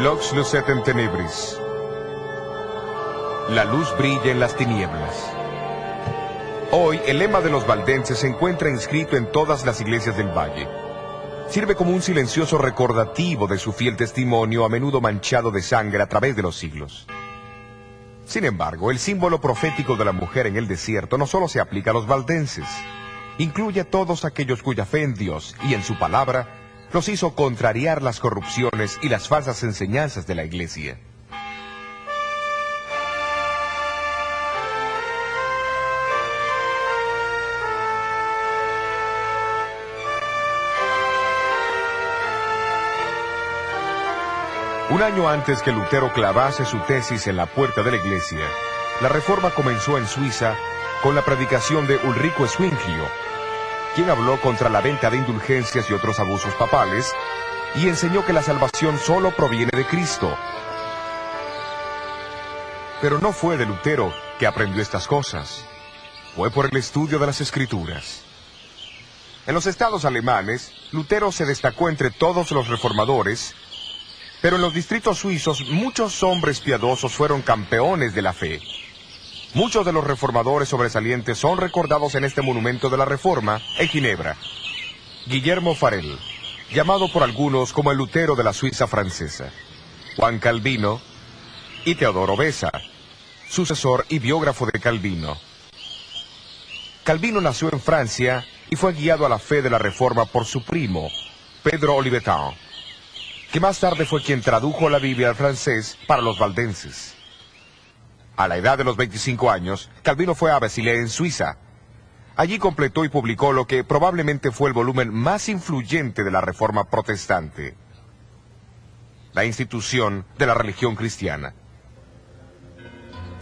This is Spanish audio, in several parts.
Lux lucet in tenebris. La luz brilla en las tinieblas. Hoy, el lema de los valdenses se encuentra inscrito en todas las iglesias del valle. Sirve como un silencioso recordativo de su fiel testimonio, a menudo manchado de sangre a través de los siglos. Sin embargo, el símbolo profético de la mujer en el desierto no solo se aplica a los valdenses, incluye a todos aquellos cuya fe en Dios y en su palabra los hizo contrariar las corrupciones y las falsas enseñanzas de la iglesia. Un año antes que Lutero clavase su tesis en la puerta de la iglesia, la Reforma comenzó en Suiza con la predicación de Ulrico Zwinglio, quien habló contra la venta de indulgencias y otros abusos papales, y enseñó que la salvación solo proviene de Cristo. Pero no fue de Lutero que aprendió estas cosas, fue por el estudio de las Escrituras. En los estados alemanes, Lutero se destacó entre todos los reformadores, pero en los distritos suizos muchos hombres piadosos fueron campeones de la fe. Muchos de los reformadores sobresalientes son recordados en este monumento de la Reforma en Ginebra. Guillermo Farel, llamado por algunos como el Lutero de la Suiza francesa. Juan Calvino y Teodoro Beza, sucesor y biógrafo de Calvino. Calvino nació en Francia y fue guiado a la fe de la Reforma por su primo, Pedro Olivetan, que más tarde fue quien tradujo la Biblia al francés para los valdenses. A la edad de los 25 años, Calvino fue a Basilea en Suiza. Allí completó y publicó lo que probablemente fue el volumen más influyente de la Reforma protestante, la institución de la religión cristiana.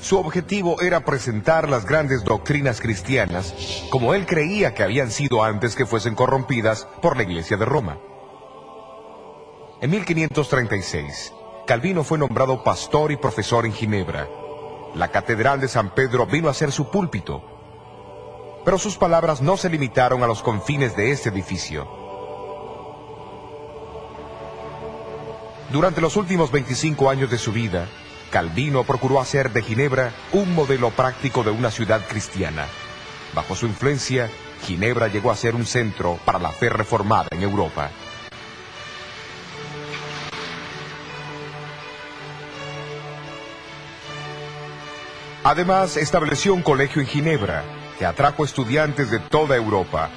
Su objetivo era presentar las grandes doctrinas cristianas como él creía que habían sido antes que fuesen corrompidas por la Iglesia de Roma. En 1536, Calvino fue nombrado pastor y profesor en Ginebra. La Catedral de San Pedro vino a ser su púlpito. Pero sus palabras no se limitaron a los confines de este edificio. Durante los últimos 25 años de su vida, Calvino procuró hacer de Ginebra un modelo práctico de una ciudad cristiana. Bajo su influencia, Ginebra llegó a ser un centro para la fe reformada en Europa. Además, estableció un colegio en Ginebra, que atrajo estudiantes de toda Europa.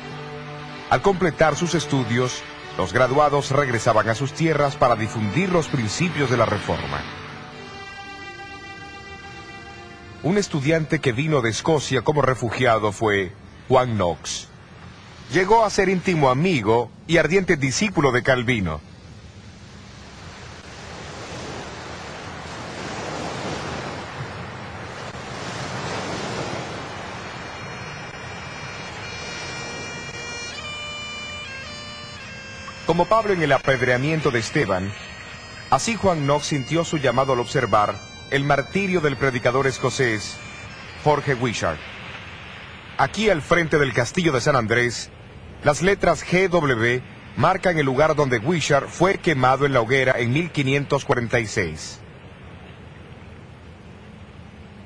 Al completar sus estudios, los graduados regresaban a sus tierras para difundir los principios de la Reforma. Un estudiante que vino de Escocia como refugiado fue Juan Knox. Llegó a ser íntimo amigo y ardiente discípulo de Calvino. Como Pablo en el apedreamiento de Esteban, así Juan Knox sintió su llamado al observar el martirio del predicador escocés Jorge Wishart. Aquí al frente del castillo de San Andrés, las letras GW marcan el lugar donde Wishart fue quemado en la hoguera en 1546.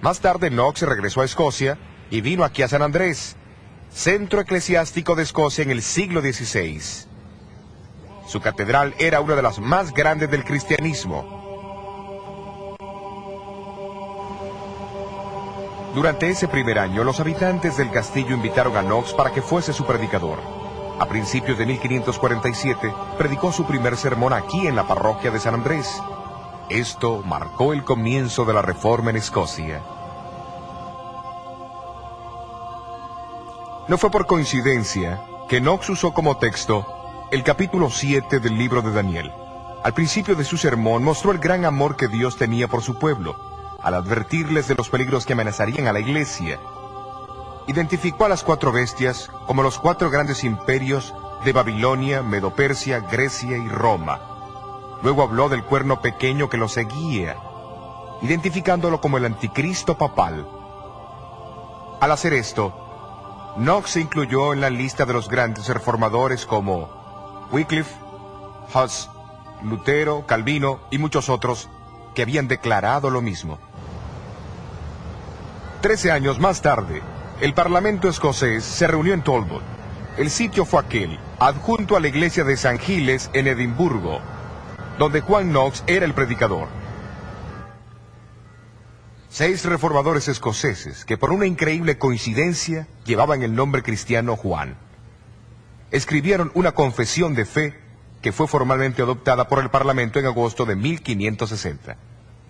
Más tarde Knox regresó a Escocia y vino aquí a San Andrés, centro eclesiástico de Escocia en el siglo XVI. Su catedral era una de las más grandes del cristianismo. Durante ese primer año, los habitantes del castillo invitaron a Knox para que fuese su predicador. A principios de 1547, predicó su primer sermón aquí en la parroquia de San Andrés. Esto marcó el comienzo de la Reforma en Escocia. No fue por coincidencia que Knox usó como texto el capítulo 7 del libro de Daniel. Al principio de su sermón mostró el gran amor que Dios tenía por su pueblo, al advertirles de los peligros que amenazarían a la iglesia. Identificó a las 4 bestias como los 4 grandes imperios de Babilonia, Medo-Persia, Grecia y Roma. Luego habló del cuerno pequeño que lo seguía, identificándolo como el anticristo papal. Al hacer esto, Knox se incluyó en la lista de los grandes reformadores como Wycliffe, Huss, Lutero, Calvino y muchos otros que habían declarado lo mismo. 13 años más tarde, el Parlamento escocés se reunió en Talbot. El sitio fue aquel, adjunto a la iglesia de San Giles en Edimburgo, donde Juan Knox era el predicador. 6 reformadores escoceses, que por una increíble coincidencia llevaban el nombre cristiano Juan, escribieron una confesión de fe que fue formalmente adoptada por el Parlamento en agosto de 1560.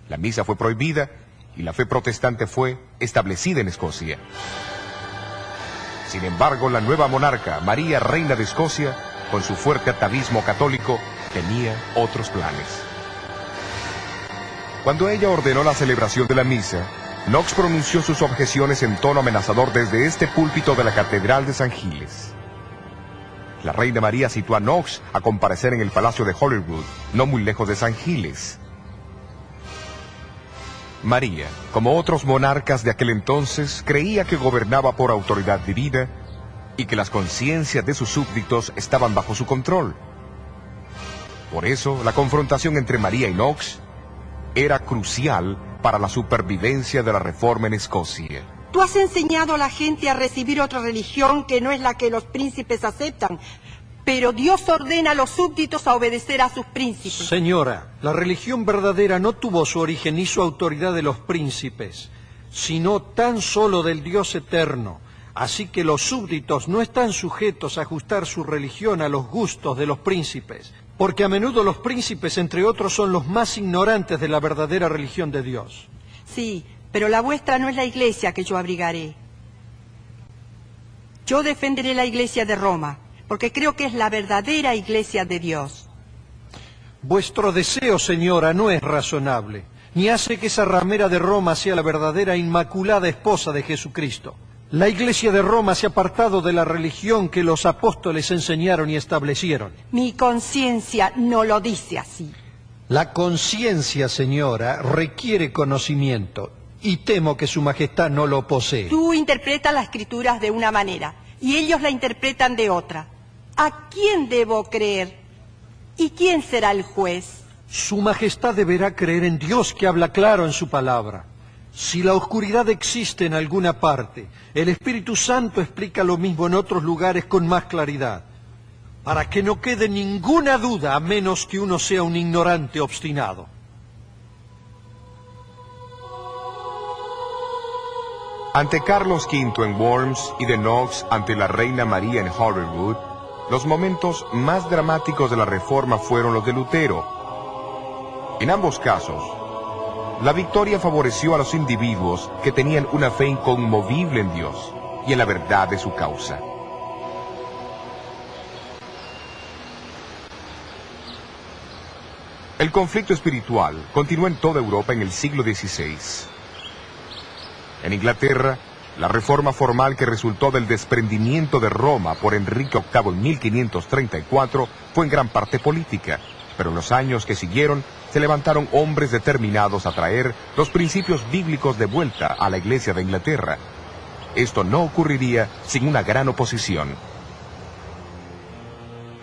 La misa fue prohibida y la fe protestante fue establecida en Escocia. Sin embargo, la nueva monarca, María, reina de Escocia, con su fuerte atavismo católico, tenía otros planes. Cuando ella ordenó la celebración de la misa, Knox pronunció sus objeciones en tono amenazador desde este púlpito de la Catedral de San Giles. La reina María citó a Knox a comparecer en el Palacio de Holyrood, no muy lejos de San Giles. María, como otros monarcas de aquel entonces, creía que gobernaba por autoridad divina y que las conciencias de sus súbditos estaban bajo su control. Por eso, la confrontación entre María y Knox era crucial para la supervivencia de la reforma en Escocia. Tú has enseñado a la gente a recibir otra religión que no es la que los príncipes aceptan, pero Dios ordena a los súbditos a obedecer a sus príncipes. Señora, la religión verdadera no tuvo su origen ni su autoridad de los príncipes, sino tan solo del Dios eterno. Así que los súbditos no están sujetos a ajustar su religión a los gustos de los príncipes, porque a menudo los príncipes, entre otros, son los más ignorantes de la verdadera religión de Dios. Sí, pero la vuestra no es la iglesia que yo abrigaré. Yo defenderé la iglesia de Roma, porque creo que es la verdadera iglesia de Dios. Vuestro deseo, señora, no es razonable, ni hace que esa ramera de Roma sea la verdadera inmaculada esposa de Jesucristo. La iglesia de Roma se ha apartado de la religión que los apóstoles enseñaron y establecieron. Mi conciencia no lo dice así. La conciencia, señora, requiere conocimiento, y temo que su majestad no lo posee. Tú interpretas las escrituras de una manera, y ellos la interpretan de otra. ¿A quién debo creer? ¿Y quién será el juez? Su majestad deberá creer en Dios, que habla claro en su palabra. Si la oscuridad existe en alguna parte, el Espíritu Santo explica lo mismo en otros lugares con más claridad, para que no quede ninguna duda, a menos que uno sea un ignorante obstinado. Ante Carlos V en Worms y de Knox ante la reina María en Holyrood, los momentos más dramáticos de la Reforma fueron los de Lutero. En ambos casos, la victoria favoreció a los individuos que tenían una fe inconmovible en Dios y en la verdad de su causa. El conflicto espiritual continuó en toda Europa en el siglo XVI. En Inglaterra, la reforma formal que resultó del desprendimiento de Roma por Enrique VIII en 1534 fue en gran parte política, pero en los años que siguieron se levantaron hombres determinados a traer los principios bíblicos de vuelta a la Iglesia de Inglaterra. Esto no ocurriría sin una gran oposición.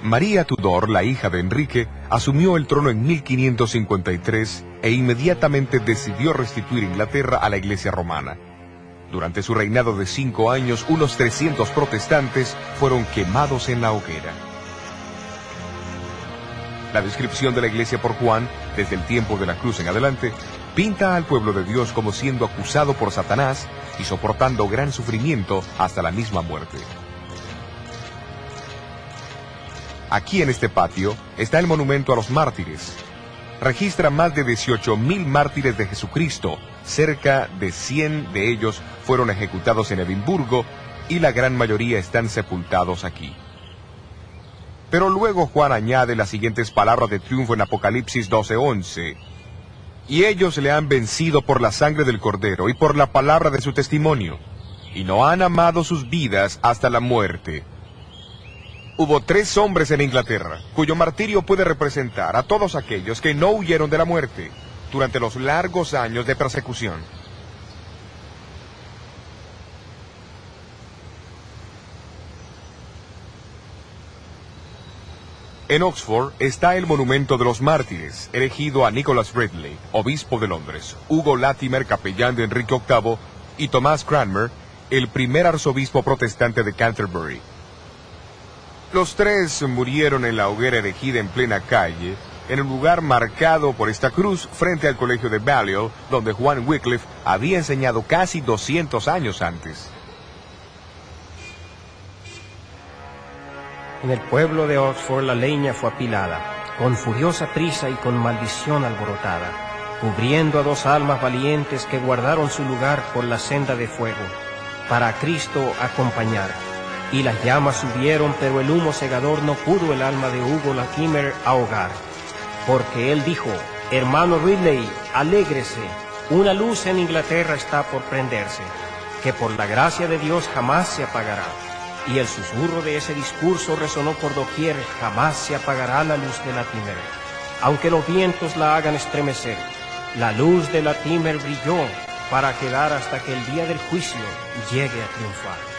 María Tudor, la hija de Enrique, asumió el trono en 1553 e inmediatamente decidió restituir Inglaterra a la Iglesia romana. Durante su reinado de 5 años, unos 300 protestantes fueron quemados en la hoguera. La descripción de la Iglesia por Juan, desde el tiempo de la cruz en adelante, pinta al pueblo de Dios como siendo acusado por Satanás y soportando gran sufrimiento hasta la misma muerte. Aquí en este patio está el monumento a los mártires. Registra más de 18.000 mártires de Jesucristo. Cerca de 100 de ellos fueron ejecutados en Edimburgo y la gran mayoría están sepultados aquí. Pero luego Juan añade las siguientes palabras de triunfo en Apocalipsis 12:11. Y ellos le han vencido por la sangre del Cordero y por la palabra de su testimonio, y no han amado sus vidas hasta la muerte. Hubo 3 hombres en Inglaterra, cuyo martirio puede representar a todos aquellos que no huyeron de la muerte durante los largos años de persecución. En Oxford está el monumento de los mártires, erigido a Nicholas Ridley, obispo de Londres, Hugo Latimer, capellán de Enrique VIII, y Thomas Cranmer, el primer arzobispo protestante de Canterbury. Los tres murieron en la hoguera erigida en plena calle, en un lugar marcado por esta cruz frente al colegio de Balliol, donde Juan Wycliffe había enseñado casi 200 años antes. En el pueblo de Oxford la leña fue apilada, con furiosa prisa y con maldición alborotada, cubriendo a 2 almas valientes que guardaron su lugar por la senda de fuego, para a Cristo acompañar. Y las llamas subieron, pero el humo cegador no pudo el alma de Hugo Latimer ahogar. Porque él dijo: hermano Ridley, alégrese, una luz en Inglaterra está por prenderse, que por la gracia de Dios jamás se apagará. Y el susurro de ese discurso resonó por doquier: jamás se apagará la luz de Latimer, aunque los vientos la hagan estremecer. La luz de Latimer brilló para quedar hasta que el día del juicio llegue a triunfar.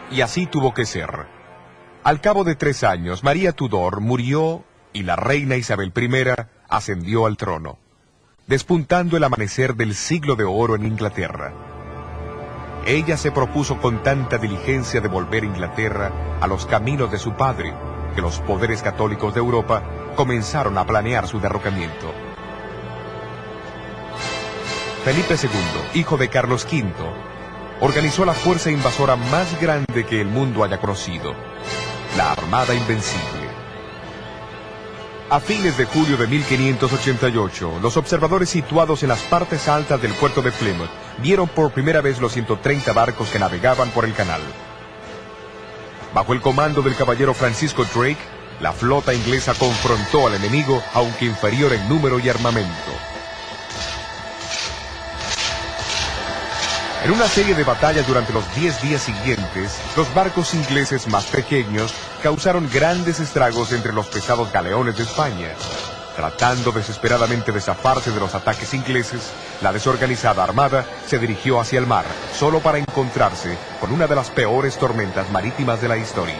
Y así tuvo que ser. Al cabo de 3 años, María Tudor murió y la reina Isabel I ascendió al trono, despuntando el amanecer del siglo de oro en Inglaterra. Ella se propuso con tanta diligencia devolver Inglaterra a los caminos de su padre, que los poderes católicos de Europa comenzaron a planear su derrocamiento. Felipe II, hijo de Carlos V, organizó la fuerza invasora más grande que el mundo haya conocido, la Armada Invencible. A fines de julio de 1588, los observadores situados en las partes altas del puerto de Plymouth vieron por primera vez los 130 barcos que navegaban por el canal. Bajo el comando del caballero Francisco Drake, la flota inglesa confrontó al enemigo, aunque inferior en número y armamento. En una serie de batallas durante los 10 días siguientes, los barcos ingleses más pequeños causaron grandes estragos entre los pesados galeones de España. Tratando desesperadamente de zafarse de los ataques ingleses, la desorganizada armada se dirigió hacia el mar, solo para encontrarse con una de las peores tormentas marítimas de la historia.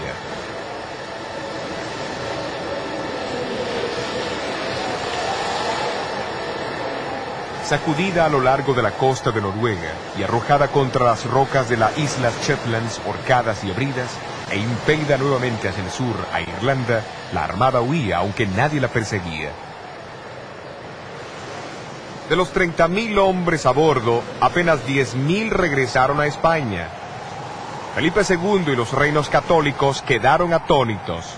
Sacudida a lo largo de la costa de Noruega y arrojada contra las rocas de las Islas Shetlands, Orcadas y Hebridas, e impelida nuevamente hacia el sur, a Irlanda, la armada huía, aunque nadie la perseguía. De los 30.000 hombres a bordo, apenas 10.000 regresaron a España. Felipe II y los reinos católicos quedaron atónitos.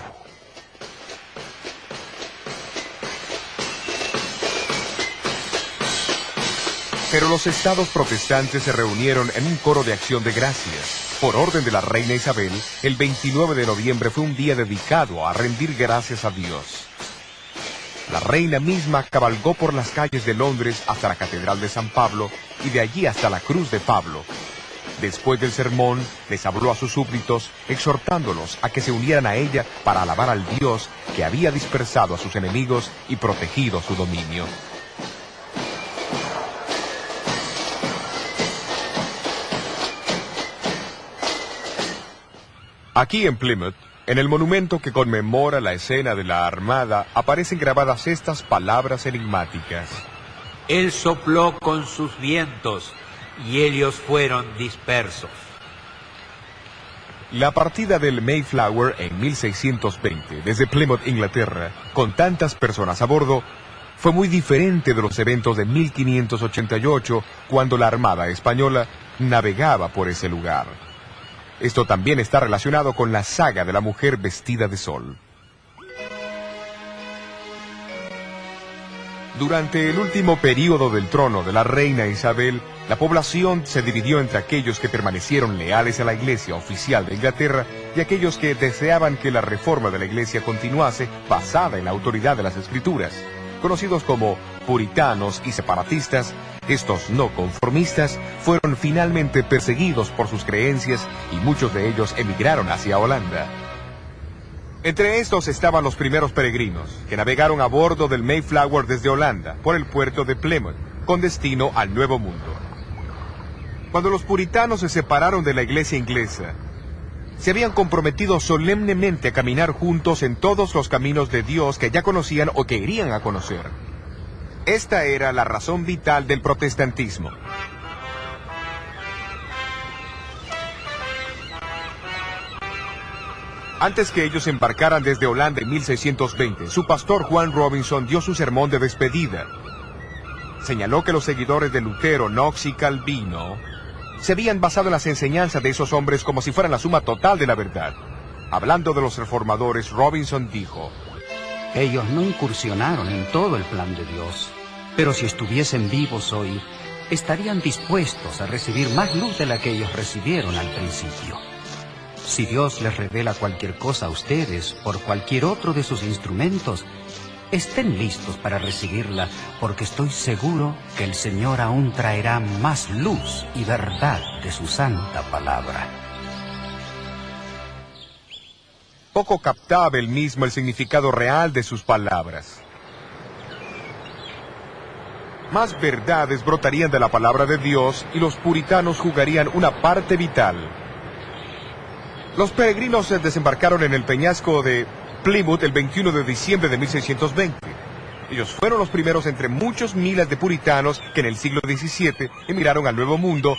Pero los estados protestantes se reunieron en un coro de acción de gracias. Por orden de la reina Isabel, el 29 de noviembre fue un día dedicado a rendir gracias a Dios. La reina misma cabalgó por las calles de Londres hasta la Catedral de San Pablo y de allí hasta la Cruz de Pablo. Después del sermón, les habló a sus súbditos, exhortándolos a que se unieran a ella para alabar al Dios que había dispersado a sus enemigos y protegido su dominio. Aquí en Plymouth, en el monumento que conmemora la escena de la Armada, aparecen grabadas estas palabras enigmáticas. Él sopló con sus vientos, y ellos fueron dispersos. La partida del Mayflower en 1620, desde Plymouth, Inglaterra, con tantas personas a bordo, fue muy diferente de los eventos de 1588, cuando la Armada española navegaba por ese lugar. Esto también está relacionado con la saga de la mujer vestida de sol. Durante el último período del trono de la reina Isabel, la población se dividió entre aquellos que permanecieron leales a la Iglesia oficial de Inglaterra y aquellos que deseaban que la reforma de la Iglesia continuase basada en la autoridad de las Escrituras. Conocidos como puritanos y separatistas, estos no conformistas fueron finalmente perseguidos por sus creencias y muchos de ellos emigraron hacia Holanda. Entre estos estaban los primeros peregrinos, que navegaron a bordo del Mayflower desde Holanda, por el puerto de Plymouth. con destino al Nuevo Mundo. Cuando los puritanos se separaron de la iglesia inglesa, se habían comprometido solemnemente a caminar juntos en todos los caminos de Dios que ya conocían o que irían a conocer. Esta era la razón vital del protestantismo. Antes que ellos embarcaran desde Holanda en 1620, su pastor Juan Robinson dio su sermón de despedida. Señaló que los seguidores de Lutero, Knox y Calvino se habían basado en las enseñanzas de esos hombres como si fueran la suma total de la verdad. Hablando de los reformadores, Robinson dijo: ellos no incursionaron en todo el plan de Dios, pero si estuviesen vivos hoy, estarían dispuestos a recibir más luz de la que ellos recibieron al principio. Si Dios les revela cualquier cosa a ustedes por cualquier otro de sus instrumentos, estén listos para recibirla, porque estoy seguro que el Señor aún traerá más luz y verdad de su santa palabra. Poco captaba él mismo el significado real de sus palabras. Más verdades brotarían de la palabra de Dios y los puritanos jugarían una parte vital. Los peregrinos se desembarcaron en el peñasco de Plymouth el 21 de diciembre de 1620. Ellos fueron los primeros entre muchos miles de puritanos que en el siglo XVII emigraron al Nuevo Mundo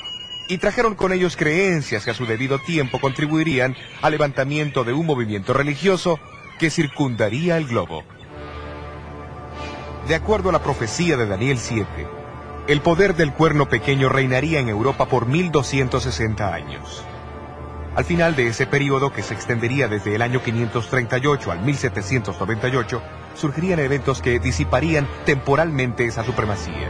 y trajeron con ellos creencias que a su debido tiempo contribuirían al levantamiento de un movimiento religioso que circundaría el globo. De acuerdo a la profecía de Daniel 7, el poder del cuerno pequeño reinaría en Europa por 1260 años. Al final de ese periodo, que se extendería desde el año 538 al 1798, surgirían eventos que disiparían temporalmente esa supremacía.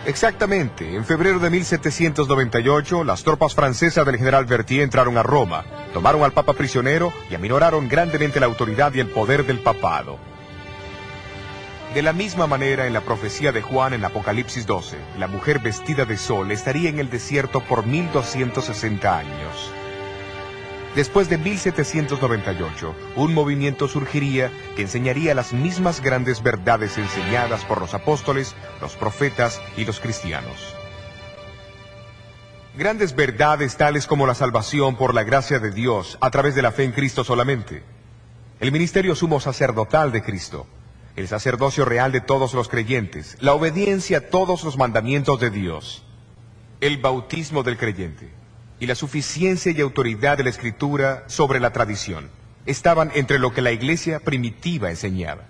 Exactamente, en febrero de 1798, las tropas francesas del general Berthier entraron a Roma, tomaron al Papa prisionero y aminoraron grandemente la autoridad y el poder del papado. De la misma manera, en la profecía de Juan en Apocalipsis 12, la mujer vestida de sol estaría en el desierto por 1260 años. Después de 1798, un movimiento surgiría que enseñaría las mismas grandes verdades enseñadas por los apóstoles, los profetas y los cristianos. Grandes verdades tales como la salvación por la gracia de Dios a través de la fe en Cristo solamente, el ministerio sumo sacerdotal de Cristo, el sacerdocio real de todos los creyentes, la obediencia a todos los mandamientos de Dios, el bautismo del creyente y la suficiencia y autoridad de la Escritura sobre la tradición estaban entre lo que la iglesia primitiva enseñaba.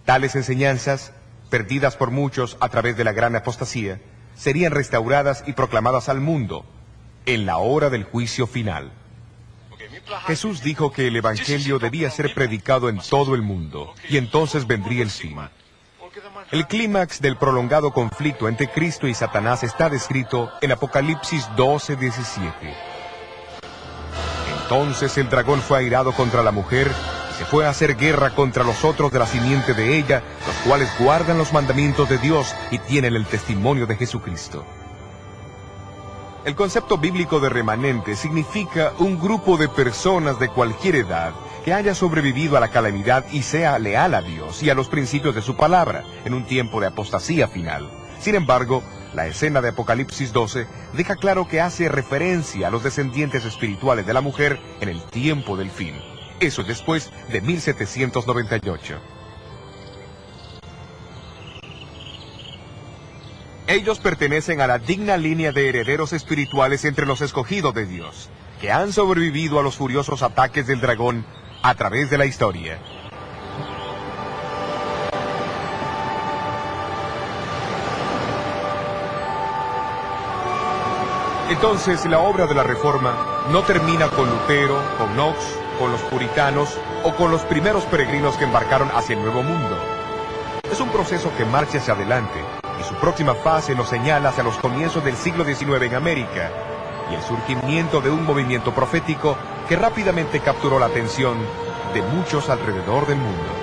Tales enseñanzas, perdidas por muchos a través de la gran apostasía, serían restauradas y proclamadas al mundo en la hora del juicio final. Jesús dijo que el Evangelio debía ser predicado en todo el mundo, y entonces vendría el fin. El clímax del prolongado conflicto entre Cristo y Satanás está descrito en Apocalipsis 12:17. Entonces el dragón fue airado contra la mujer y se fue a hacer guerra contra los otros de la simiente de ella, los cuales guardan los mandamientos de Dios y tienen el testimonio de Jesucristo. El concepto bíblico de remanente significa un grupo de personas de cualquier edad que haya sobrevivido a la calamidad y sea leal a Dios y a los principios de su palabra en un tiempo de apostasía final. Sin embargo, la escena de Apocalipsis 12 deja claro que hace referencia a los descendientes espirituales de la mujer en el tiempo del fin. Eso es después de 1798. Ellos pertenecen a la digna línea de herederos espirituales entre los escogidos de Dios, que han sobrevivido a los furiosos ataques del dragón a través de la historia. Entonces, la obra de la Reforma no termina con Lutero, con Knox, con los puritanos o con los primeros peregrinos que embarcaron hacia el Nuevo Mundo. Es un proceso que marcha hacia adelante, y su próxima fase nos señala hacia los comienzos del siglo XIX en América, y el surgimiento de un movimiento profético que rápidamente capturó la atención de muchos alrededor del mundo.